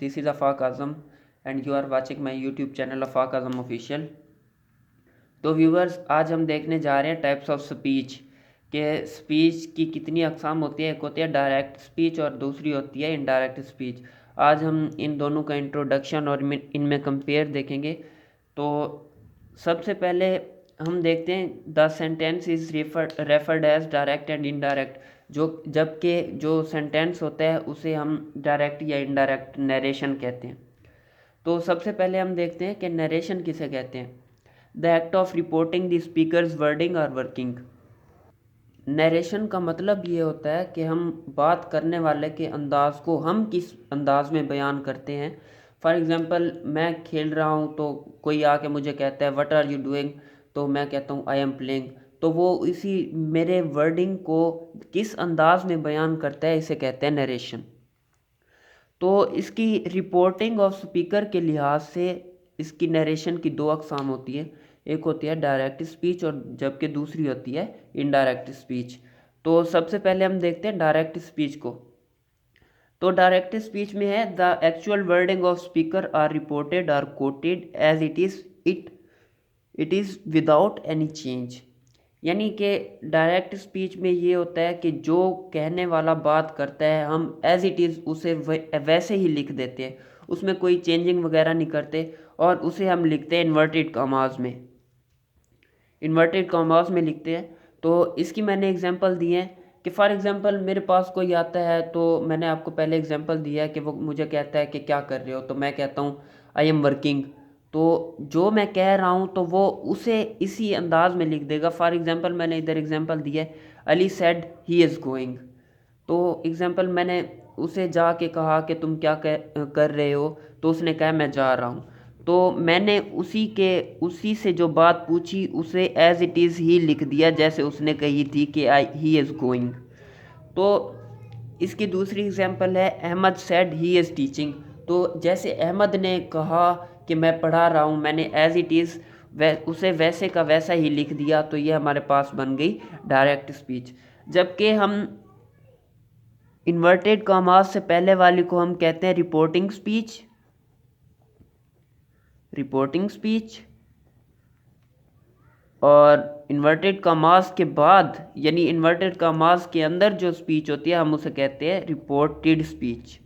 This is Afaq Azam and you are watching my YouTube channel Afaq Azam Official। तो viewers, आज हम देखने जा रहे हैं टाइप्स ऑफ स्पीच के स्पीच की कितनी अकसाम होती है। एक होती है डायरेक्ट स्पीच और दूसरी होती है इनडायरेक्ट स्पीच। आज हम इन दोनों का इंट्रोडक्शन और इनमें कंपेयर देखेंगे। तो सबसे पहले हम देखते हैं the sentence is referred as direct and indirect. जबकि जो सेंटेंस होता है उसे हम डायरेक्ट या इनडायरेक्ट नरेशन कहते हैं। तो सबसे पहले हम देखते हैं कि नरेशन किसे कहते हैं। The act of reporting the speakers wording और वर्किंग। नरेशन का मतलब ये होता है कि हम बात करने वाले के अंदाज को हम किस अंदाज में बयान करते हैं। फॉर एग्ज़ाम्पल, मैं खेल रहा हूँ तो कोई आके मुझे कहता है व्हाट आर यू डूइंग, तो मैं कहता हूँ आई एम प्लेइंग। तो वो इसी मेरे वर्डिंग को किस अंदाज में बयान करता है, इसे कहते हैं नरेशन। तो इसकी रिपोर्टिंग ऑफ स्पीकर के लिहाज से इसकी नरेशन की दो अकसाम होती है। एक होती है डायरेक्ट स्पीच और जबकि दूसरी होती है इनडायरेक्ट स्पीच। तो सबसे पहले हम देखते हैं डायरेक्ट स्पीच को। तो डायरेक्ट स्पीच में है the actual wording of speaker are reported or quoted as it is without any change. यानी कि डायरेक्ट स्पीच में ये होता है कि जो कहने वाला बात करता है हम एज इट इज़ उसे वैसे ही लिख देते हैं, उसमें कोई चेंजिंग वगैरह नहीं करते और उसे हम लिखते हैं इन्वर्टेड कॉमास में लिखते हैं। तो इसकी मैंने एग्जांपल दी है कि फॉर एग्जांपल मेरे पास कोई आता है, तो मैंने आपको पहले एग्जांपल दिया है कि वो मुझे कहता है कि क्या कर रहे हो, तो मैं कहता हूँ आई एम वर्किंग। तो जो मैं कह रहा हूँ तो वो उसे इसी अंदाज में लिख देगा। फॉर एग्जांपल मैंने इधर एग्जांपल दिया है Ali said he is going. तो एग्जांपल मैंने उसे जाके कहा कि तुम क्या कर रहे हो, तो उसने कहा मैं जा रहा हूँ। तो मैंने उसी से जो बात पूछी उसे एज इट इज़ ही लिख दिया जैसे उसने कही थी कि ही इज़ गोइंग। तो इसकी दूसरी एग्जांपल है Ahmed said he is teaching. तो जैसे अहमद ने कहा कि मैं पढ़ा रहा हूँ, मैंने एज इट इज़ उसे वैसे का वैसा ही लिख दिया। तो ये हमारे पास बन गई डायरेक्ट स्पीच। जबकि हम इन्वर्टेड कॉमास से पहले वाली को हम कहते हैं रिपोर्टिंग स्पीच और इन्वर्टेड कॉमास के बाद यानी इन्वर्टेड कॉमास के अंदर जो स्पीच होती है हम उसे कहते हैं रिपोर्टेड स्पीच।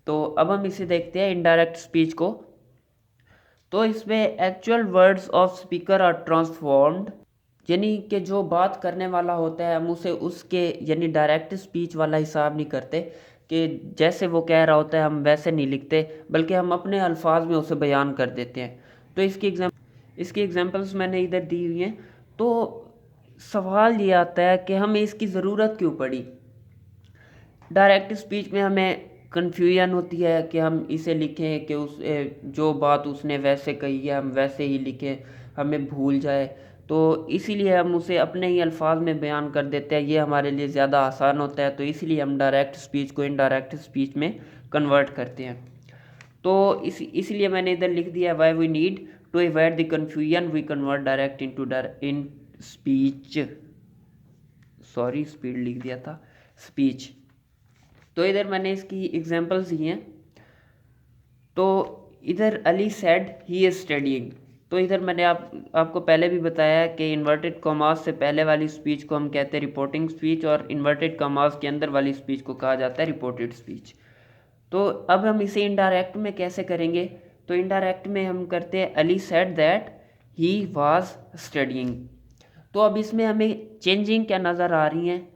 तो अब हम इसे देखते हैं इनडायरेक्ट स्पीच को। तो इसमें actual words of speaker are transformed, यानी कि जो बात करने वाला होता है हम उसे उसके यानी डायरेक्ट स्पीच वाला हिसाब नहीं करते कि जैसे वो कह रहा होता है हम वैसे नहीं लिखते, बल्कि हम अपने अल्फाज में उसे बयान कर देते हैं। तो इसकी एग्जांपल्स मैंने इधर दी हुई हैं। तो सवाल ये आता है कि हमें इसकी ज़रूरत क्यों पड़ी। डायरेक्ट स्पीच में हमें कन्फ्यूजन होती है कि हम इसे लिखें कि जो बात उसने वैसे कही है हम वैसे ही लिखें, हमें भूल जाए। तो इसीलिए हम उसे अपने ही अल्फाज में बयान कर देते हैं, ये हमारे लिए ज़्यादा आसान होता है। तो इसीलिए हम डायरेक्ट स्पीच को इनडायरेक्ट स्पीच में कन्वर्ट करते हैं। तो इसलिए मैंने इधर लिख दिया why we need to avoid the confusion we convert direct in speech. Sorry, speed लिख दिया था, स्पीच। तो इधर मैंने इसकी एग्जांपल्स दी हैं। तो इधर Ali said he is studying. तो इधर मैंने आपको पहले भी बताया कि इन्वर्टेड कॉमास से पहले वाली स्पीच को हम कहते हैं रिपोर्टिंग स्पीच और इन्वर्टेड कॉमास के अंदर वाली स्पीच को कहा जाता है रिपोर्टेड स्पीच। तो अब हम इसे इनडायरेक्ट में कैसे करेंगे। तो इनडायरेक्ट में हम करते हैं Ali said that he was studying. तो अब इसमें हमें चेंजिंग क्या नज़र आ रही हैं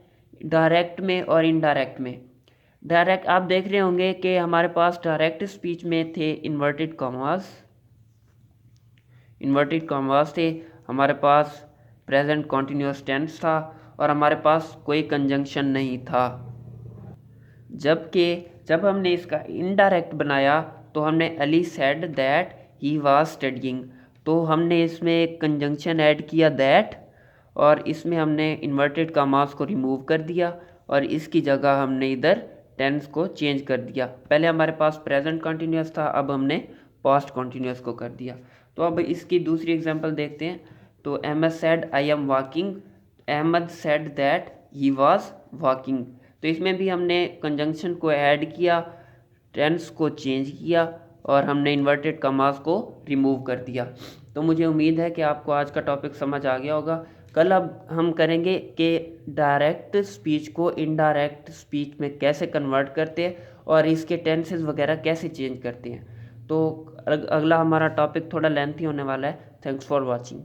डायरेक्ट में और इनडायरेक्ट में। डायरेक्ट आप देख रहे होंगे कि हमारे पास डायरेक्ट स्पीच में थे इन्वर्टेड कॉमास थे, हमारे पास प्रेजेंट कॉन्टिन्यूअस टेंस था और हमारे पास कोई कंजंक्शन नहीं था। जबकि जब हमने इसका इनडायरेक्ट बनाया तो हमने Ali said that he was studying. तो हमने इसमें एक कंजंक्शन ऐड किया दैट और इसमें हमने इन्वर्टेड कॉमास को रिमूव कर दिया और इसकी जगह हमने इधर टेंस को चेंज कर दिया। पहले हमारे पास प्रेजेंट कंटिन्यूअस था, अब हमने पास्ट कंटिन्यूअस को कर दिया। तो अब इसकी दूसरी एग्जांपल देखते हैं। तो Ahmed said I am walking, Ahmed said that he was walking. तो इसमें भी हमने कंजंक्शन को ऐड किया, टेंस को चेंज किया और हमने इन्वर्टेड कमास को रिमूव कर दिया। तो मुझे उम्मीद है कि आपको आज का टॉपिक समझ आ गया होगा। कल अब हम करेंगे कि डायरेक्ट स्पीच को इनडायरेक्ट स्पीच में कैसे कन्वर्ट करते हैं और इसके टेंसेस वगैरह कैसे चेंज करते हैं। तो अगला हमारा टॉपिक थोड़ा लेंथी होने वाला है। Thanks for watching.